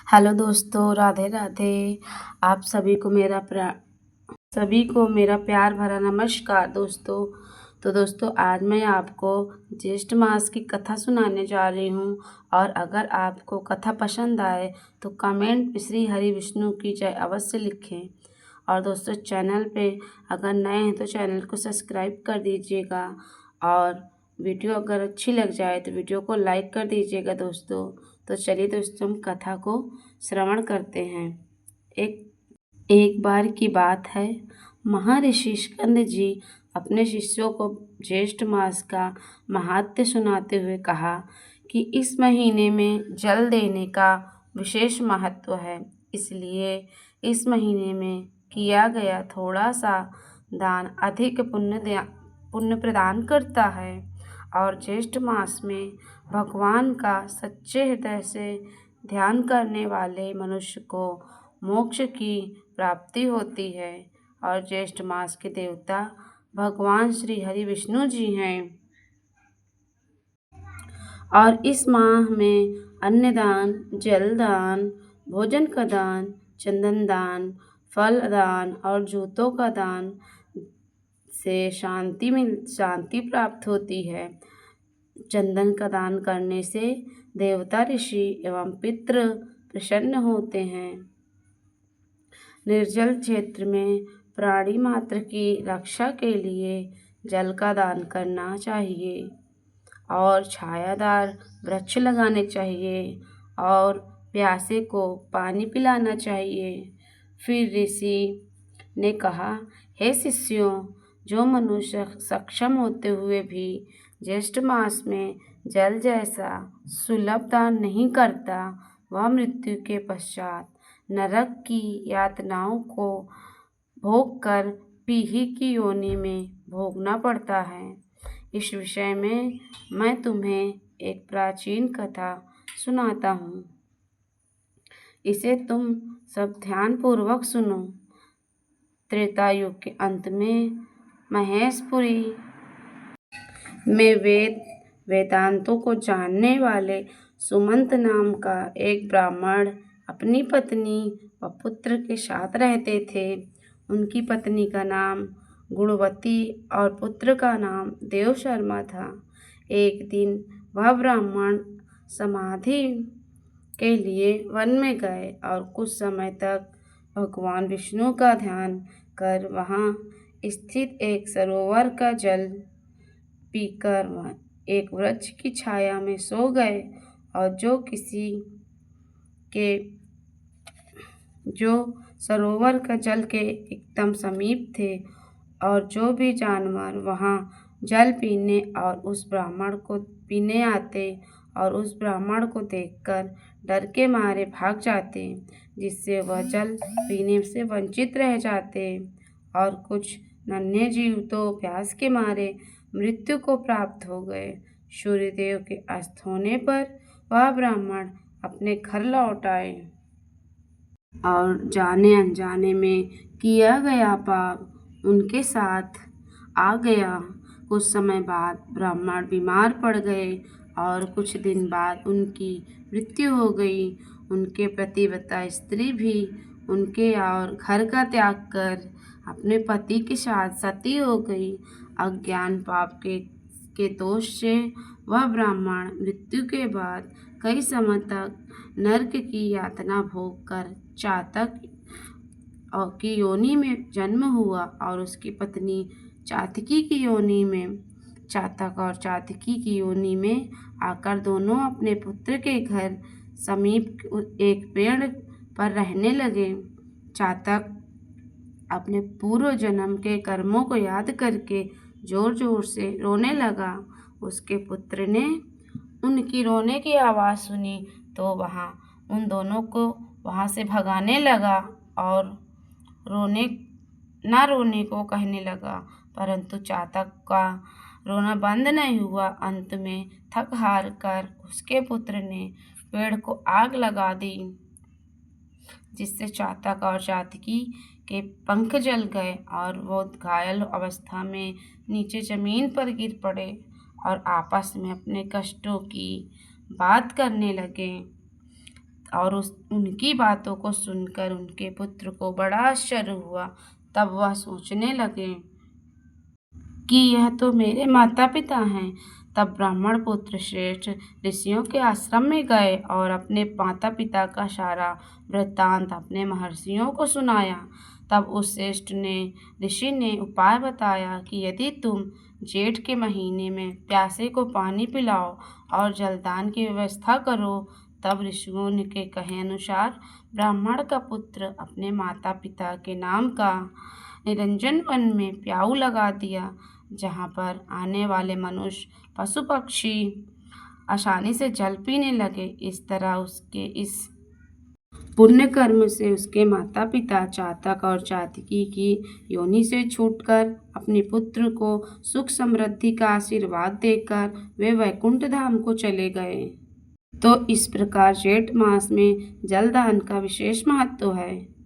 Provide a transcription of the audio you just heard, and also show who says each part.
Speaker 1: Hello दोस्तों, राधे राधे। आप सभी को मेरा प्यार भरा नमस्कार दोस्तों। तो दोस्तों, आज मैं आपको ज्येष्ठ मास की कथा सुनाने जा रही हूँ। और अगर आपको कथा पसंद आए तो कमेंट में श्री हरि विष्णु की जय अवश्य लिखें। और दोस्तों, चैनल पे अगर नए हैं तो चैनल को सब्सक्राइब कर दीजिएगा। और वीडियो अगर अच्छी लग जाए तो वीडियो को लाइक कर दीजिएगा दोस्तों। तो चलिए दोस्तों, हम कथा को श्रवण करते हैं। एक बार की बात है, महर्षि स्कंद जी अपने शिष्यों को ज्येष्ठ मास का महात्म्य सुनाते हुए कहा कि इस महीने में जल देने का विशेष महत्व है। इसलिए इस महीने में किया गया थोड़ा सा दान अधिक पुण्य प्रदान करता है। और ज्येष्ठ मास में भगवान का सच्चे हृदय से ध्यान करने वाले मनुष्य को मोक्ष की प्राप्ति होती है। और ज्येष्ठ मास के देवता भगवान श्री हरि विष्णु जी हैं। और इस माह में अन्नदान, जलदान, भोजन का दान, चंदन दान, फल दान और जूतों का दान से शांति प्राप्त होती है। चंदन का दान करने से देवता, ऋषि एवं पितृ प्रसन्न होते हैं। निर्जल क्षेत्र में प्राणी मात्र की रक्षा के लिए जल का दान करना चाहिए। और छायादार वृक्ष लगाने चाहिए। और प्यासे को पानी पिलाना चाहिए। फिर ऋषि ने कहा, हे शिष्यों, जो मनुष्य सक्षम होते हुए भी ज्येष्ठ मास में जल जैसा सुलभ दान नहीं करता, वह मृत्यु के पश्चात नरक की यातनाओं को भोग कर पीही की योनि में भोगना पड़ता है। इस विषय में मैं तुम्हें एक प्राचीन कथा सुनाता हूँ। इसे तुम सब ध्यानपूर्वक सुनो। त्रेता युग के अंत में महेशपुरी में वेदांतों को जानने वाले सुमंत नाम का एक ब्राह्मण अपनी पत्नी व पुत्र के साथ रहते थे। उनकी पत्नी का नाम गुणवती और पुत्र का नाम देव शर्मा था। एक दिन वह ब्राह्मण समाधि के लिए वन में गए और कुछ समय तक भगवान विष्णु का ध्यान कर वहाँ स्थित एक सरोवर का जल पीकर वह एक वृक्ष की छाया में सो गए। और जो सरोवर का जल के एकदम समीप थे, और जो भी जानवर वहाँ जल पीने और उस ब्राह्मण को पीने आते और उस ब्राह्मण को देखकर डर के मारे भाग जाते, जिससे वह जल पीने से वंचित रह जाते। और कुछ नन्हे जीव तो प्यास के मारे मृत्यु को प्राप्त हो गए। सूर्यदेव के अस्त होने पर वह ब्राह्मण अपने घर लौट आए। और जाने अनजाने में किया गया पाप उनके साथ आ गया। कुछ समय बाद ब्राह्मण बीमार पड़ गए और कुछ दिन बाद उनकी मृत्यु हो गई। उनके पतिव्रता स्त्री भी उनके और घर का त्याग कर अपने पति के साथ सती हो गई। अज्ञान पाप के दोष से वह ब्राह्मण मृत्यु के बाद कई समय तक नरक की यातना भोग कर चातक की योनि में जन्म हुआ। और उसकी पत्नी चातकी की योनि में आकर दोनों अपने पुत्र के घर समीप एक पेड़ पर रहने लगे। चातक अपने पूर्व जन्म के कर्मों को याद करके जोर जोर से रोने लगा। उसके पुत्र ने उनकी रोने की आवाज़ सुनी तो उन दोनों को वहाँ से भगाने लगा और रोने को कहने लगा। परंतु चातक का रोना बंद नहीं हुआ। अंत में थक हार कर उसके पुत्र ने पेड़ को आग लगा दी, जिससे चातक और चातकी के पंख जल गए और वो घायल अवस्था में नीचे जमीन पर गिर पड़े और आपस में अपने कष्टों की बात करने लगे। और उनकी बातों को सुनकर उनके पुत्र को बड़ा आश्चर्य हुआ। तब वह सोचने लगे कि यह तो मेरे माता पिता हैं। तब ब्राह्मण पुत्र श्रेष्ठ ऋषियों के आश्रम में गए और अपने माता पिता का सारा वृत्तांत अपने महर्षियों को सुनाया। तब उस श्रेष्ठ ऋषि ने उपाय बताया कि यदि तुम जेठ के महीने में प्यासे को पानी पिलाओ और जलदान की व्यवस्था करो। तब ऋषियों के कहे अनुसार ब्राह्मण का पुत्र अपने माता पिता के नाम का निरंजन वन में प्याऊ लगा दिया, जहाँ पर आने वाले मनुष्य पशु पक्षी आसानी से जल पीने लगे। इस तरह उसके इस पुण्य कर्म से उसके माता पिता चातक और चातकी की योनि से छूटकर अपने पुत्र को सुख समृद्धि का आशीर्वाद देकर वे वैकुंठ धाम को चले गए। तो इस प्रकार जेठ मास में जलदान का विशेष महत्व है।